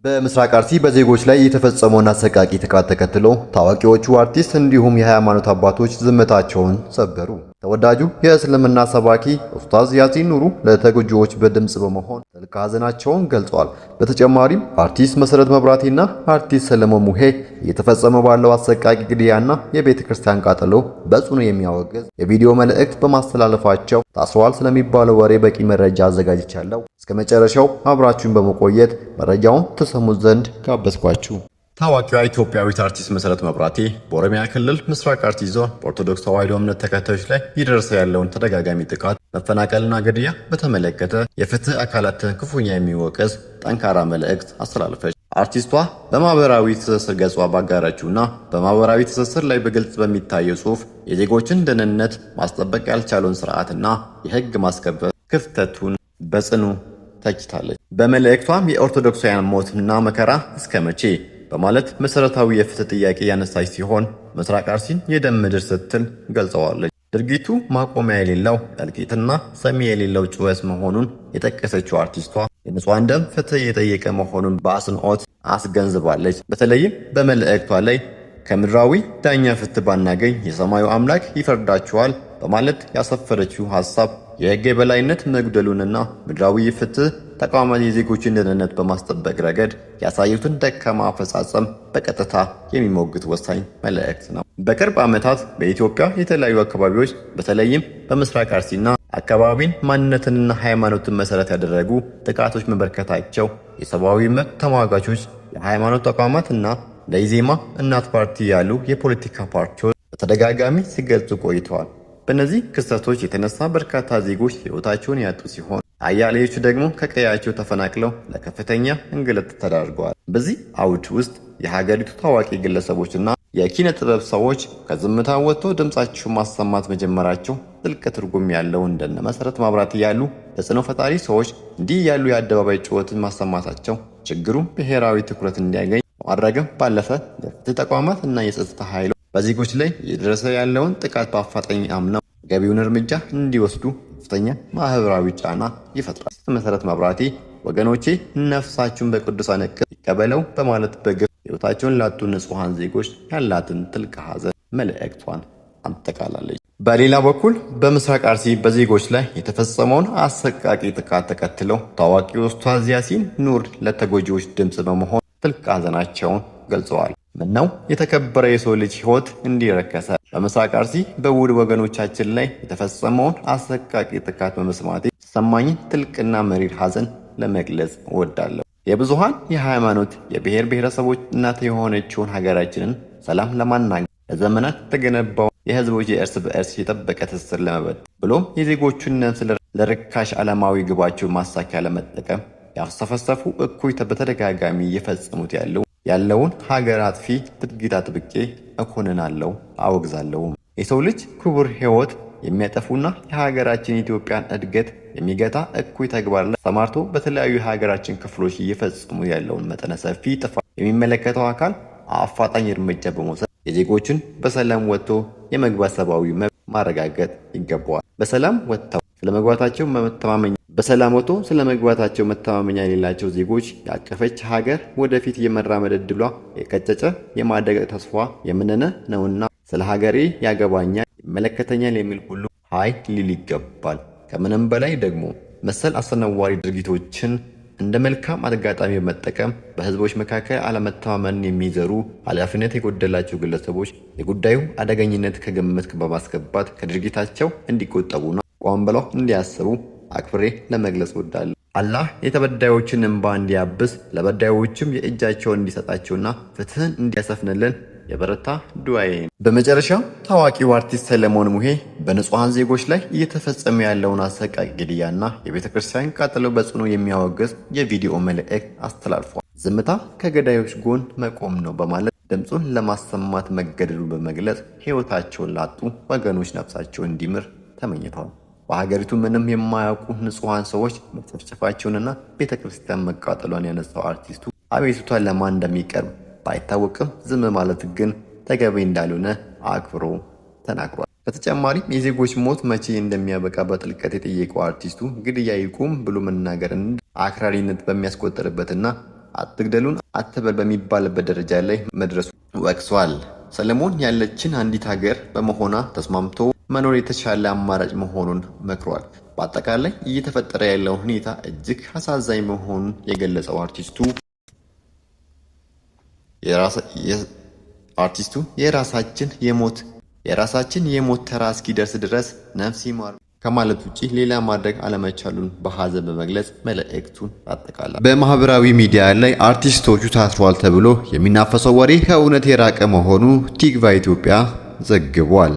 በምስራቅ አርሲ በዜጎች ላይ የተፈጸመውን አሰቃቂ ጥቃት ተከትሎ ታዋቂዎቹ አርቲስት እንዲሁም የሃይማኖት አባቶች ዝምታቸውን ሰበሩ። ተወዳጁ የእስልምና ሰባኪ ኡስታዝ ያሲን ኑሩ ለተጎጂዎች በድምጽ በመሆን ጥልቅ ሐዘናቸውን ገልጸዋል። በተጨማሪም አርቲስት መሰረት መብራቴና አርቲስት ሰለሞን ሙሄ እየተፈጸመ ባለው አሰቃቂ ግድያና የቤተ ክርስቲያን ቃጠሎ በጽኑ የሚያወግዝ የቪዲዮ መልእክት በማስተላለፋቸው ታስረዋል ስለሚባለው ወሬ በቂ መረጃ አዘጋጅቻለሁ። እስከ መጨረሻው አብራችሁን በመቆየት መረጃውን ተሰሙት ዘንድ ጋበዝኳችሁ። ታዋቂዋ ኢትዮጵያዊት አርቲስት መሰረት መብራቴ በኦሮሚያ ክልል ምስራቅ አርሲ ዞን በኦርቶዶክስ ተዋሕዶ እምነት ተከታዮች ላይ እየደረሰ ያለውን ተደጋጋሚ ጥቃት፣ መፈናቀልና ግድያ በተመለከተ የፍትህ አካላትን ክፉኛ የሚወቅስ ጠንካራ መልእክት አስተላለፈች። አርቲስቷ በማህበራዊ ትስስር ገጿ ባጋራችውና በማህበራዊ ትስስር ላይ በግልጽ በሚታየው ጽሑፍ የዜጎችን ደህንነት ማስጠበቅ ያልቻለውን ስርዓትና የህግ ማስከበር ክፍተቱን በጽኑ ተችታለች። በመልእክቷም የኦርቶዶክሳውያን ሞትና መከራ እስከ መቼ በማለት መሰረታዊ የፍትህ ጥያቄ ያነሳች ሲሆን ምስራቅ አርሲን የደም ምድር ስትል ገልጸዋለች። ድርጊቱ ማቆሚያ የሌለው እልቂትና ሰሚ የሌለው ጩኸት መሆኑን የጠቀሰችው አርቲስቷ የንጹሃን ደም ፍትህ የጠየቀ መሆኑን በአጽንኦት አስገንዝባለች። በተለይም በመልእክቷ ላይ ከምድራዊ ዳኛ ፍትህ ባናገኝ የሰማዩ አምላክ ይፈርዳችኋል በማለት ያሰፈረችው ሐሳብ የህግ የበላይነት መጉደሉንና ምድራዊ ፍትህ ተቋማት የዜጎችን ደህንነት በማስጠበቅ ረገድ ያሳዩትን ደካማ አፈጻጸም በቀጥታ የሚሞግት ወሳኝ መልእክት ነው። በቅርብ ዓመታት በኢትዮጵያ የተለያዩ አካባቢዎች በተለይም በምስራቅ አርሲና አካባቢን ማንነትንና ሃይማኖትን መሰረት ያደረጉ ጥቃቶች መበርከታቸው የሰብአዊ መብት ተሟጋቾች፣ የሃይማኖት ተቋማትና ለኢዜማ እናት ፓርቲ ያሉ የፖለቲካ ፓርቲዎች በተደጋጋሚ ሲገልጹ ቆይተዋል። በእነዚህ ክስተቶች የተነሳ በርካታ ዜጎች ሕይወታቸውን ያጡ ሲሆን አያሌዎቹ ደግሞ ከቀያቸው ተፈናቅለው ለከፍተኛ እንግልት ተዳርገዋል። በዚህ አውድ ውስጥ የሀገሪቱ ታዋቂ ግለሰቦችና የኪነ ጥበብ ሰዎች ከዝምታ ወጥቶ ድምጻቸውን ማሰማት መጀመራቸው ጥልቅ ትርጉም ያለው እንደነ መሰረት መብራቴ ያሉ ተጽዕኖ ፈጣሪ ሰዎች እንዲህ ያሉ የአደባባይ ጩኸትን ማሰማታቸው ችግሩ ብሔራዊ ትኩረት እንዲያገኝ ማድረግም ባለፈ የፍትህ ተቋማት እና የጸጥታ ኃይሎች በዜጎች ላይ እየደረሰ ያለውን ጥቃት በአፋጣኝ አምነው ገቢውን እርምጃ እንዲወስዱ ከፍተኛ ማህበራዊ ጫና ይፈጥራል። መሰረት መብራቴ ወገኖቼ ነፍሳችሁን በቅዱሳን እቅፍ ይቀበለው በማለት በግፍ ሕይወታቸውን ላጡ ንጹሃን ዜጎች ያላትን ጥልቅ ሐዘን መልእክቷን አጠቃላለች። በሌላ በኩል በምስራቅ አርሲ በዜጎች ላይ የተፈጸመውን አሰቃቂ ጥቃት ተከትለው ታዋቂው ኡስታዝ ያሲን ኑር ለተጎጂዎች ድምጽ በመሆን ጥልቅ ሐዘናቸውን ገልጸዋል። ምነው የተከበረ የሰው ልጅ ሕይወት እንዲረከሰ በምስራቅ አርሲ በውድ ወገኖቻችን ላይ የተፈጸመውን አሰቃቂ ጥቃት በመስማቴ የተሰማኝን ጥልቅና መሪር ሐዘን ለመግለጽ እወዳለሁ። የብዙሃን የሃይማኖት የብሔር ብሔረሰቦች እናት የሆነችውን ሀገራችንን ሰላም ለማናገር ለዘመናት የተገነባው የህዝቦች የእርስ በእርስ የጠበቀ ትስስር ለመበተን ብሎም የዜጎቹን ነፍስ ለርካሽ ዓለማዊ ግባቸው ማሳኪያ ለመጠቀም ያሰፈሰፉ እኩይ በተደጋጋሚ እየፈጸሙት ያለውን ሀገር አጥፊ ድርጊት አጥብቄ እኮንናለሁ፣ አወግዛለሁ። የሰው ልጅ ክቡር ሕይወት የሚያጠፉና የሀገራችን ኢትዮጵያን እድገት የሚገታ እኩይ ተግባር ላይ ተሰማርቶ በተለያዩ የሀገራችን ክፍሎች እየፈጸሙ ያለውን መጠነ ሰፊ ጥፋት የሚመለከተው አካል አፋጣኝ እርምጃ በመውሰድ የዜጎችን በሰላም ወጥቶ የመግባት ሰብአዊ መብት ማረጋገጥ ይገባዋል። በሰላም ወጥተው ስለመግባታቸው መተማመኛ የሌላቸው ዜጎች ያቀፈች ሀገር ወደፊት የመራመድ ዕድሏ የቀጨጨ የማደግ ተስፋ የምንነ ነውና ስለ ሀገሬ ያገባኛል፣ ይመለከተኛል የሚል ሁሉ ሀይ ሊል ይገባል። ከምንም በላይ ደግሞ መሰል አስነዋሪ ድርጊቶችን እንደ መልካም አጋጣሚ በመጠቀም በህዝቦች መካከል አለመተማመንን የሚዘሩ ኃላፊነት የጎደላቸው ግለሰቦች የጉዳዩ አደገኝነት ከግምት በማስገባት ከድርጊታቸው እንዲቆጠቡና ቆም ብለው እንዲያስቡ አክብሬ ለመግለጽ እወዳለሁ። አላህ የተበዳዮችን እንባ እንዲያብስ ለበዳዮችም የእጃቸውን እንዲሰጣቸውና ፍትህን እንዲያሰፍንልን የበረታ ዱዓዬ ነው። በመጨረሻው ታዋቂው አርቲስት ሰለሞን ሙሄ በንጹሃን ዜጎች ላይ እየተፈጸመ ያለውን አሰቃቂ ግድያና የቤተ ክርስቲያን ቃጠሎ በጽኑ የሚያወግዝ የቪዲዮ መልእክት አስተላልፏል። ዝምታ ከገዳዮች ጎን መቆም ነው በማለት ድምፁን ለማሰማት መገደዱን በመግለጽ ሕይወታቸውን ላጡ ወገኖች ነፍሳቸው እንዲምር ተመኝተዋል። በሀገሪቱ ምንም የማያውቁ ንጹሃን ሰዎች መጨፍጨፋቸውንና ቤተ ክርስቲያን መቃጠሏን ያነሳው አርቲስቱ አቤቱታ ለማን እንደሚቀርብ ባይታወቅም ዝም ማለት ግን ተገቢ እንዳልሆነ አክብሮ ተናግሯል። በተጨማሪም የዜጎች ሞት መቼ እንደሚያበቃ በጥልቀት የጠየቀው አርቲስቱ ግድያ ይቁም ብሎ መናገርን አክራሪነት በሚያስቆጥርበትና አትግደሉን አትበል በሚባልበት ደረጃ ላይ መድረሱ ወቅሷል። ሰለሞን ያለችን አንዲት ሀገር በመሆኗ ተስማምቶ መኖር የተሻለ አማራጭ መሆኑን መክሯል። በአጠቃላይ እየተፈጠረ ያለው ሁኔታ እጅግ አሳዛኝ መሆኑን የገለጸው አርቲስቱ የራሳችን የሞት ተራ እስኪደርስ ድረስ ነፍስ ይማር ከማለት ውጪ ሌላ ማድረግ አለመቻሉን በሐዘን በመግለጽ መልእክቱን አጠቃላይ። በማህበራዊ ሚዲያ ላይ አርቲስቶቹ ታስረዋል ተብሎ የሚናፈሰው ወሬ ከእውነት የራቀ መሆኑ ቲግቫ ኢትዮጵያ ዘግቧል።